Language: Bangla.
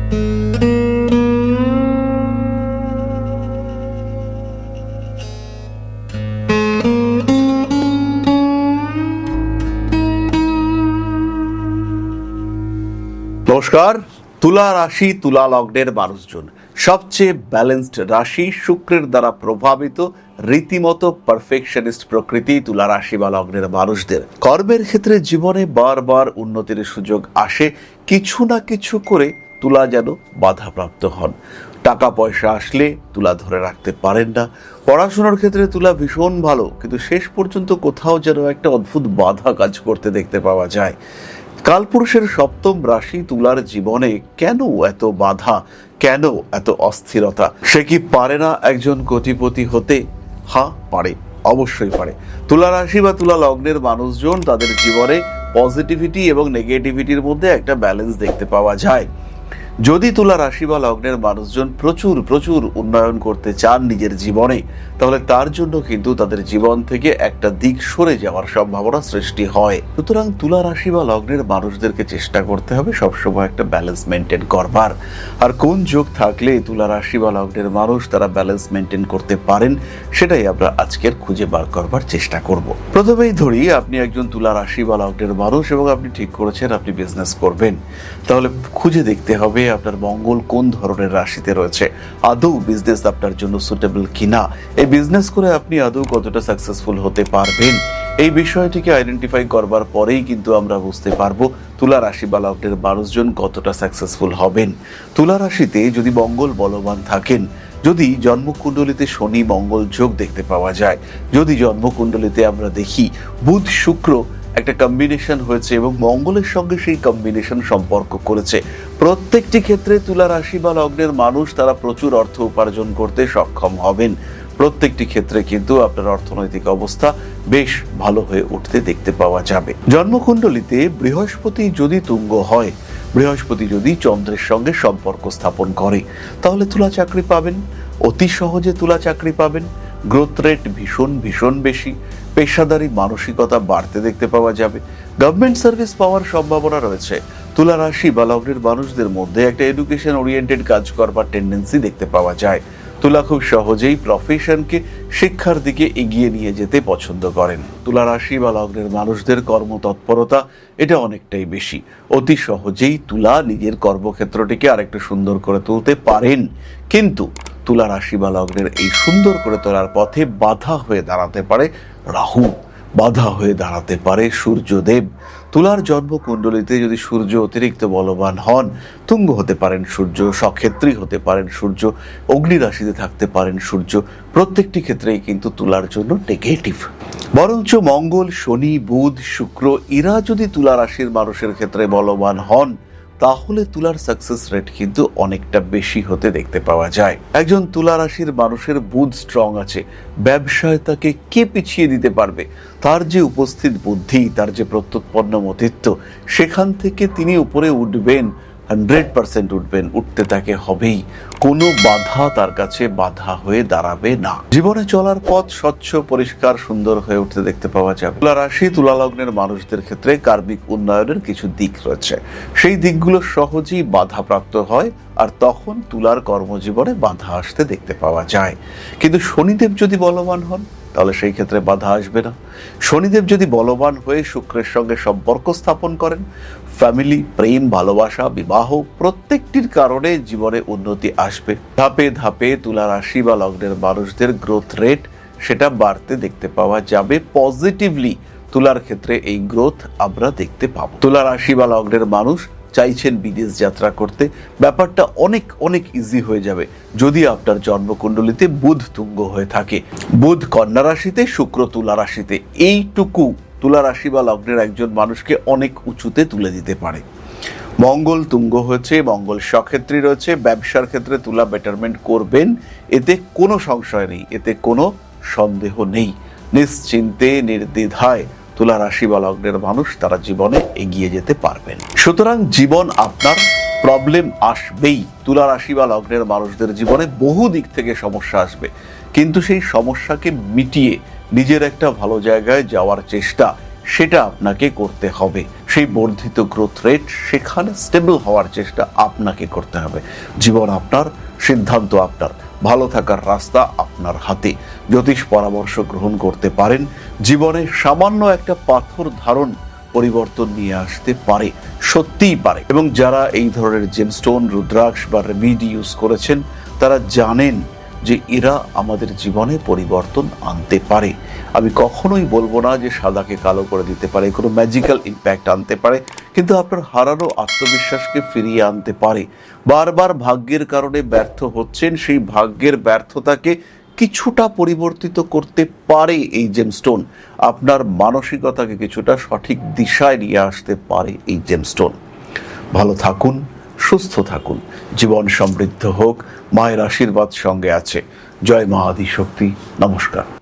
নমস্কার। তুলা রাশি, তুলা লগ্নের মানুষজন সবচেয়ে ব্যালেন্সড রাশি, শুক্রের দ্বারা প্রভাবিত, রীতিমতো পারফেকশনিস্ট প্রকৃতি তুলা রাশি বা লগ্নের মানুষদের কর্মের ক্ষেত্রে জীবনে বারবার উন্নতির সুযোগ আসে। কিছু না কিছু করে তুলা যেন বাধাপ্রাপ্ত হন। টাকা পয়সা আসলে তুলা ধরে রাখতে পারেন না। পড়াশোনার ক্ষেত্রে তুলা ভীষণ ভালো, কিন্তু শেষ পর্যন্ত কোথাও যেন একটা অদ্ভুত বাধা কাজ করতে দেখতে পাওয়া যায়। কালপুরুষের সপ্তম রাশি তুলার জীবনে কেন এত বাধা, কেন এত অস্থিরতা? সে কি পারে না একজন কোটিপতি হতে? হ্যাঁ, পারে, অবশ্যই পারে। তুলা রাশি বা তুলা লগ্নের মানুষজন তাদের জীবনে পজিটিভিটি এবং নেগেটিভিটির মধ্যে একটা ব্যালেন্স দেখতে পাওয়া যায়। যদি তুলা রাশি বা লগ্নের মানুষজন প্রচুর প্রচুর উন্নয়ন করতে চান নিজের জীবনে, তাহলে তার জন্য কিন্তু তাদের জীবন থেকে একটা দিক সরে যাওয়ার সম্ভাবনা সৃষ্টি হয়। সুতরাং তুলা রাশি বা লগ্নের মানুষদেরকে চেষ্টা করতে হবে সবসময় একটা ব্যালেন্স মেনটেন করবার। আর কোন যোগ থাকলে তুলা রাশি বা লগ্নের মানুষ তারা ব্যালেন্স মেনটেন করতে পারেন, সেটাই আমরা আজকের খুঁজে বার করবার চেষ্টা করব। প্রথমেই ধরি, আপনি একজন তুলা রাশি বা লগ্নের মানুষ এবং আপনি ঠিক করেছেন আপনি বিজনেস করবেন। তাহলে খুঁজে দেখতে হবে আপনার মঙ্গল কোন ধরনের রাশিতে রয়েছে, আদৌ বিজনেস আপনার জন্য সুটেবল কিনা, এই বিজনেস করে আপনি আদৌ কতটা সাকসেসফুল হতে পারবেন। এই বিষয়টিকে আইডেন্টিফাই করবার পরেই কিন্তু আমরা বুঝতে পারবো তুলা রাশি বা লগ্নের মানুষজন কতটা সাকসেসফুল হবেন। তুলা রাশিতে যদি মঙ্গল বলবান থাকেন, যদি জন্মকুণ্ডলিতে শনি মঙ্গল যোগ দেখতে পাওয়া যায়, যদি জন্মকুণ্ডলিতে আমরা দেখি বুধ শুক্র একটা কম্বিনেশন হয়েছে এবং মঙ্গলের সঙ্গে সেই কম্বিনেশন সম্পর্ক করেছে, প্রত্যেকটি ক্ষেত্রে তুলা রাশি বা লগ্নের মানুষ তারা প্রচুর অর্থ উপার্জন করতে সক্ষম হবেন। প্রত্যেকটি ক্ষেত্রে কিন্তু আপনার অর্থনৈতিক অবস্থা বেশ ভালো হয়ে উঠতে দেখতে পাওয়া যাবে। জন্মকুণ্ডলিতে বৃহস্পতি যদি তুঙ্গ হয়, বৃহস্পতি যদি চন্দ্রের সঙ্গে সম্পর্ক স্থাপন করে, তাহলে তুলা চাকরি পাবেন, অতি সহজে তুলা চাকরি পাবেন। গ্রোথ রেট ভীষণ ভীষণ বেশি, পেশাদারি মানসিকতা বাড়তে দেখতে পাওয়া যাবে। গভর্নমেন্ট সার্ভিস পাওয়ার সম্ভাবনা রয়েছে। তুলা রাশি বা লগ্নের মানুষদের মধ্যে একটা এডুকেশন ওরিয়েন্টেড কাজ করবার টেন্ডেন্সি দেখতে পাওয়া যায়। তুলা খুব সহজেই প্রফেশনকে, শিক্ষার দিকে এগিয়ে নিয়ে যেতে পছন্দ করেন। তুলা রাশি বা লগ্নের মানুষদের কর্মতৎপরতা এটা অনেকটাই বেশি। অতি সহজেই তুলা নিজের কর্মক্ষেত্রটিকে আরেকটু সুন্দর করে তুলতে পারেন। কিন্তু তুলা রাশি বা লগ্নের এই সুন্দর করে তোলার পথে বাধা হয়ে দাঁড়াতে পারে রাহু, বাধা হয়ে দাঁড়াতে পারে সূর্যদেব। তুলার জন্মকুণ্ডলিতে যদি সূর্য অতিরিক্ত বলবান হন, তুঙ্গ হতে পারেন সূর্য, সক্ষেত্রী হতে পারেন সূর্য, অগ্নি রাশিতে থাকতে পারেন সূর্য, প্রত্যেকটি ক্ষেত্রেই কিন্তু তুলার জন্য নেগেটিভ। বরঞ্চ মঙ্গল, শনি, বুধ, শুক্র এরা যদি তুলা রাশির মানুষের ক্ষেত্রে বলবান হন, তাহলে তুলার সাকসেস রেট কিন্তু অনেকটা বেশি হতে দেখতে পাওয়া যায়। একজন তুলা রাশির মানুষের বুধ স্ট্রং আছে, ব্যবসায় তাকে কে পিছিয়ে দিতে পারবে? তার যে উপস্থিত বুদ্ধি, তার যে প্রত্যুৎপন্ন মতিত্ব, সেখান থেকে তিনি উপরে উঠবেন, 100% উঠবেন, উঠতে তাকে হবেই। কোনো বাধা তার কাছে বাধা হয়ে দাঁড়াবে না। জীবনে চলার পথ স্বচ্ছ, পরিষ্কার, সুন্দর হয়ে উঠতে দেখতে পাওয়া যাবে। তুলা রাশি, তুলা লগ্নের মানুষদের ক্ষেত্রে কার্মিক উন্নয়নের কিছু দিক রয়েছে, সেই দিকগুলো সহজেই বাধাপ্রাপ্ত হয়, আর তখন তুলার কর্মজীবনে বাধা আসতে দেখতে পাওয়া যায়। কিন্তু শনিদেব যদি বলবান হন, তাহলে সেই ক্ষেত্রে বাধা আসবে না। শনিদেব যদি বলবান হয়ে শুক্রের সঙ্গে সম্পর্ক স্থাপন করেন, ফ্যামিলি, প্রেম, ভালোবাসা, বিবাহ প্রত্যেকটির কারণে জীবনে উন্নতি আসবে। ধাপে ধাপে তুলা রাশি বা লগ্নের মানুষদের গ্রোথ রেট সেটা বাড়তে দেখতে পাওয়া যাবে পজিটিভলি। তুলার ক্ষেত্রে এই গ্রোথ আমরা দেখতে পাবো। তুলা রাশি বা লগ্নের মানুষ চাইছেন বিদেশ যাত্রা করতে, ব্যাপারটা অনেক অনেক ইজি হয়ে যাবে যদি আপনার জন্মকুণ্ডলিতে বুধ তুঙ্গ হয়ে থাকে। বুধ কন্যা রাশিতে, শুক্র তুলা রাশিতে, এইটুকু তুলা রাশি বা লগ্নের একজন মানুষকে অনেক উঁচুতে তুলে দিতে পারে। মঙ্গল তুঙ্গ হয়েছে, মঙ্গল সক্ষেত্রী রয়েছে, ব্যবসার ক্ষেত্রে তুলা বেটারমেন্ট করবেন, এতে কোনো সংশয় নেই, এতে কোনো সন্দেহ নেই। নিশ্চিন্তে নির্দ্বিধায় তুলা রাশি বা লগ্নের মানুষ তারা জীবনে এগিয়ে যেতে পারবেন। সুতরাং জীবন আপনার প্রবলেম আসবেই। তুলা রাশি বা লগ্নের মানুষদের জীবনে বহু দিক থেকে সমস্যা আসবে, কিন্তু সেই সমস্যাকে মিটিয়ে নিজের একটা ভালো জায়গায় যাওয়ার চেষ্টা সেটা আপনাকে করতে হবে। সেই বর্ধিত গ্রোথ রেট, সেখানে স্টেবল হওয়ার চেষ্টা আপনাকে করতে হবে। জীবন আপনার, সিদ্ধান্ত আপনার, ভালো থাকার রাস্তা আপনার হাতে। জ্যোতিষ পরামর্শ গ্রহণ করতে পারেন। জীবনে সামান্য একটা পাথর ধারণ পরিবর্তন নিয়ে আসতে পারে, সত্যিই পারে। এবং যারা এই ধরনের জেমস্টোন, রুদ্রাক্ষ বা রেমিডি ইউজ করেছেন, তারা জানেন যে এরা আমাদের জীবনে পরিবর্তন আনতে পারে। আমি কখনোই বলবো না যে সাদাকে কালো করে দিতে পারে, কোনো ম্যাজিক্যাল ইম্প্যাক্ট আনতে পারে, কিন্তু আপনার হারানো আত্মবিশ্বাসকে ফিরিয়ে আনতে পারে। বারবার ভাগ্যের কারণে ব্যর্থ হচ্ছেন, সেই ভাগ্যের ব্যর্থতাকে কিছুটা পরিবর্তিত করতে পারে এই জেমস্টোন। আপনার মানসিকতাকে কিছুটা সঠিক দিশায় নিয়ে আসতে পারে এই জেমস্টোন। ভালো থাকুন, সুস্থ থাকুন, জীবন সমৃদ্ধ হোক। মায়ের আশীর্বাদ সঙ্গে আছে। জয় মা আদিশক্তি। নমস্কার।